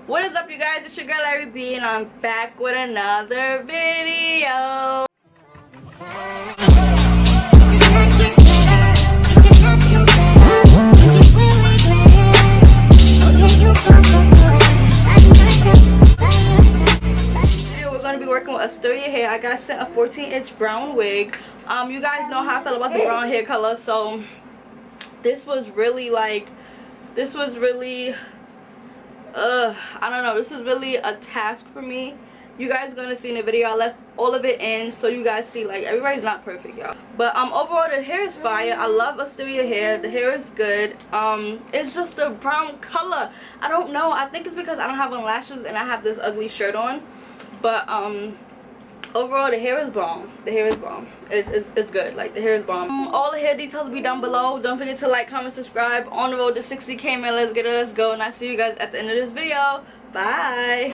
What is up, you guys? It's your girl ARIE and I'm back with another video. We're going to be working with Asteria hair. I got sent a 14-inch brown wig. You guys know how I feel about the brown hair color, so this was really I don't know, this is really a task for me. You guys are gonna see in the video, I left all of it in so you guys see, like, everybody's not perfect, y'all, but overall the hair is fire. I love Asteria hair. The hair is good. It's just the brown color. I don't know, I think it's because I don't have on lashes and I have this ugly shirt on, but overall the hair is bomb. The hair is bomb. It's good. Like, the hair is bomb. All the hair details will be down below. Don't forget to like, comment, subscribe. On the road to 60K, man. Let's get it, let's go, and I'll see you guys at the end of this video. Bye.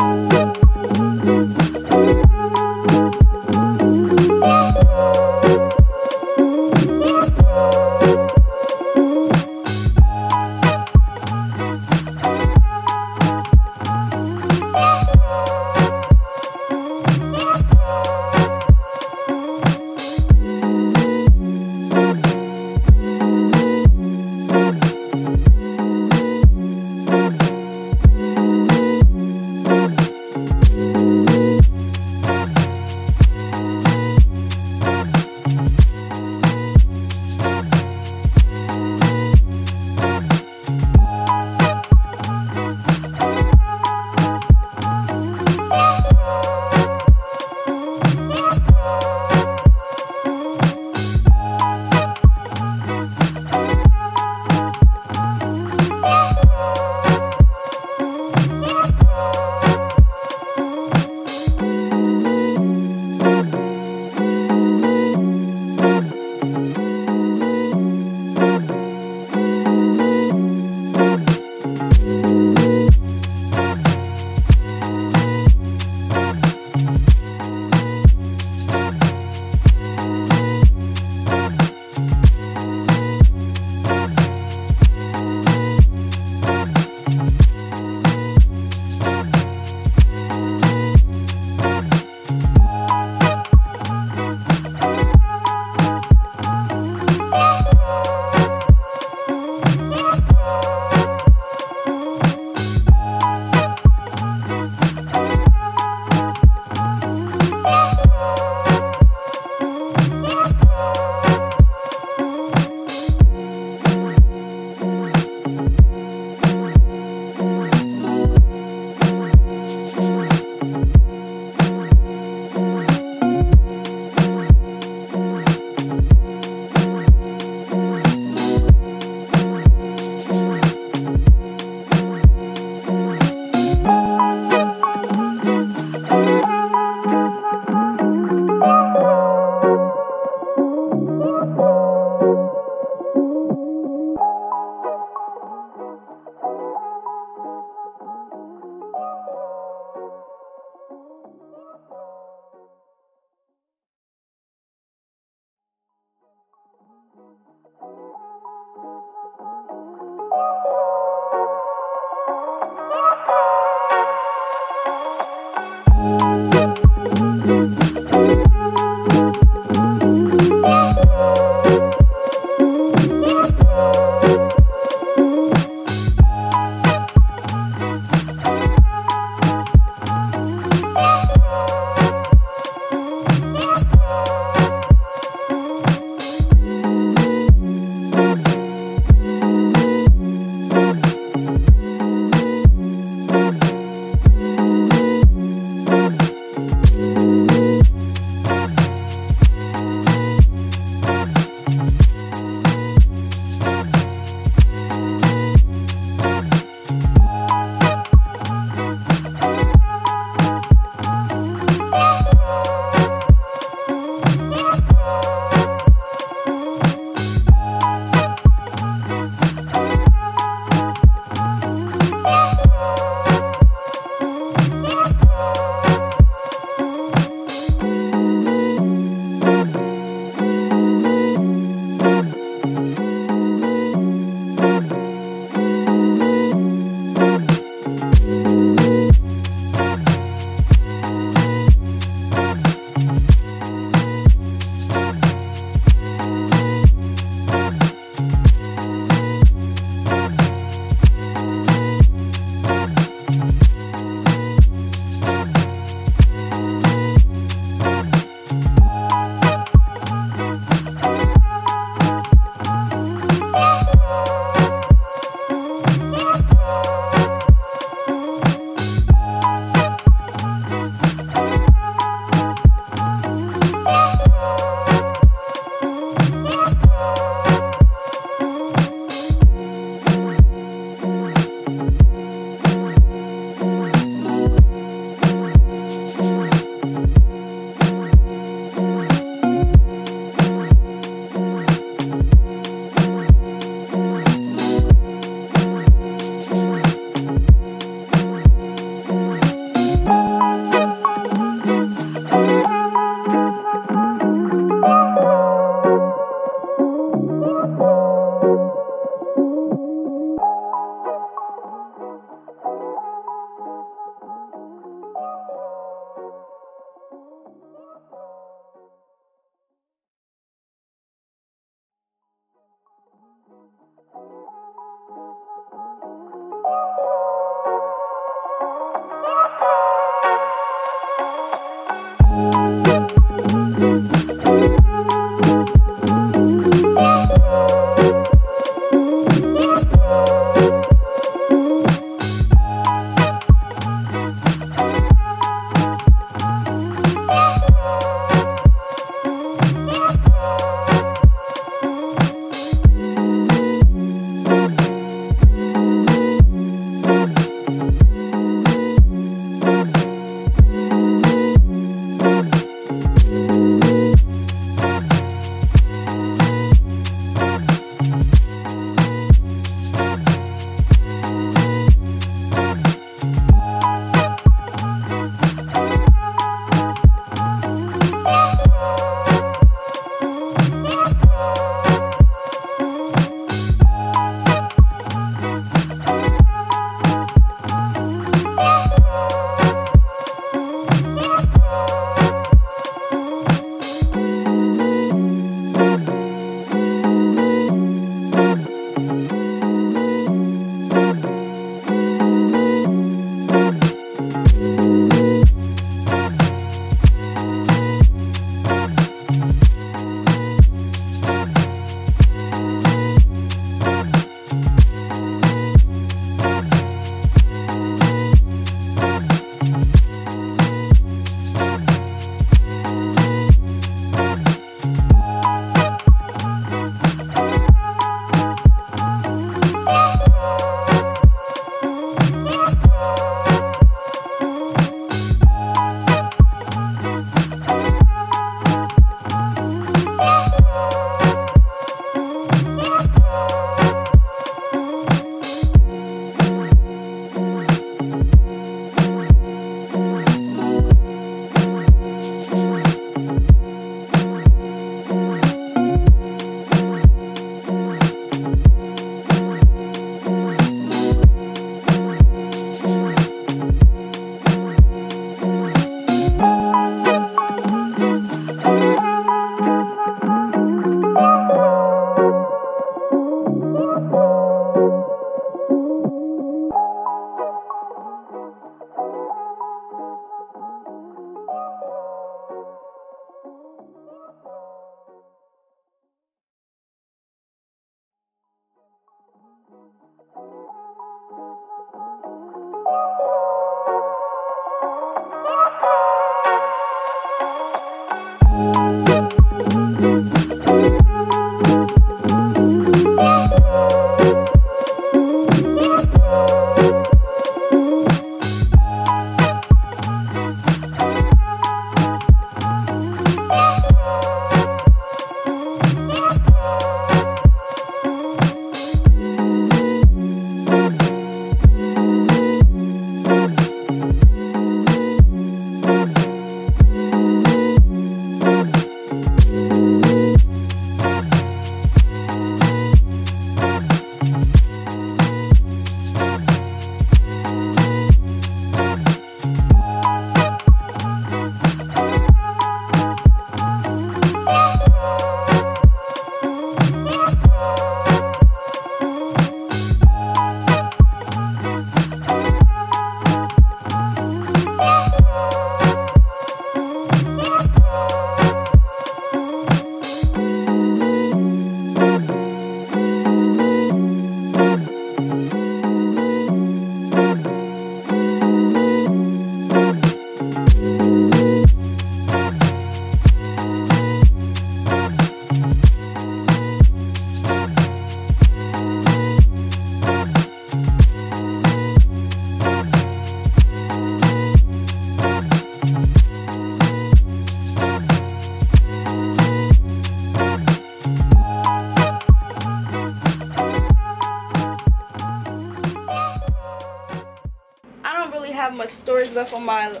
storage left on my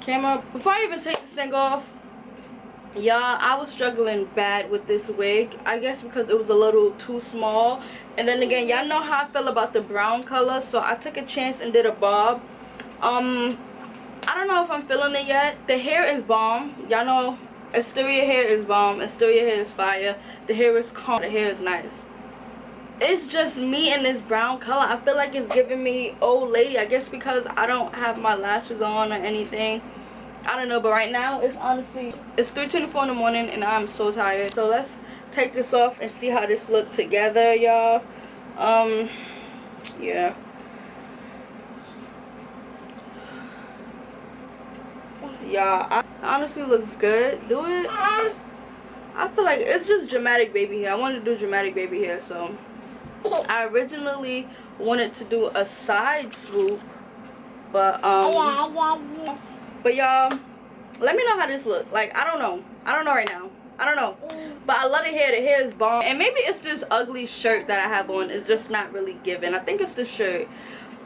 camera. Before I even take this thing off, y'all, I was struggling bad with this wig. I guess because it was a little too small. And then again, y'all know how I feel about the brown color, so I took a chance and did a bob. I don't know if I'm feeling it yet. The hair is bomb. Y'all know Asteria hair is bomb. Asteria hair is fire. The hair is calm. The hair is nice. It's just me in this brown color. I feel like it's giving me old lady. I guess because I don't have my lashes on or anything. I don't know, but right now it's honestly, it's 3:24 in the morning and I'm so tired. So let's take this off and see how this look together, y'all. Yeah. Y'all, honestly looks good. Do it. I feel like it's just dramatic baby hair. I wanted to do dramatic baby hair, so I originally wanted to do a side swoop, but y'all, let me know how this look. Like, I don't know right now. I don't know, but I love the hair. The hair is bomb. And maybe it's this ugly shirt that I have on. It's just not really giving. I think it's the shirt,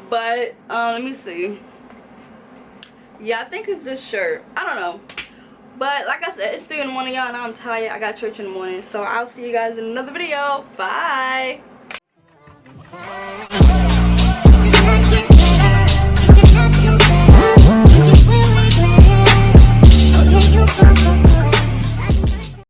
but let me see. Yeah, I think it's this shirt. I don't know, but like I said, it's 3 in the morning, y'all, and I'm tired. I got church in the morning, so I'll see you guys in another video. Bye.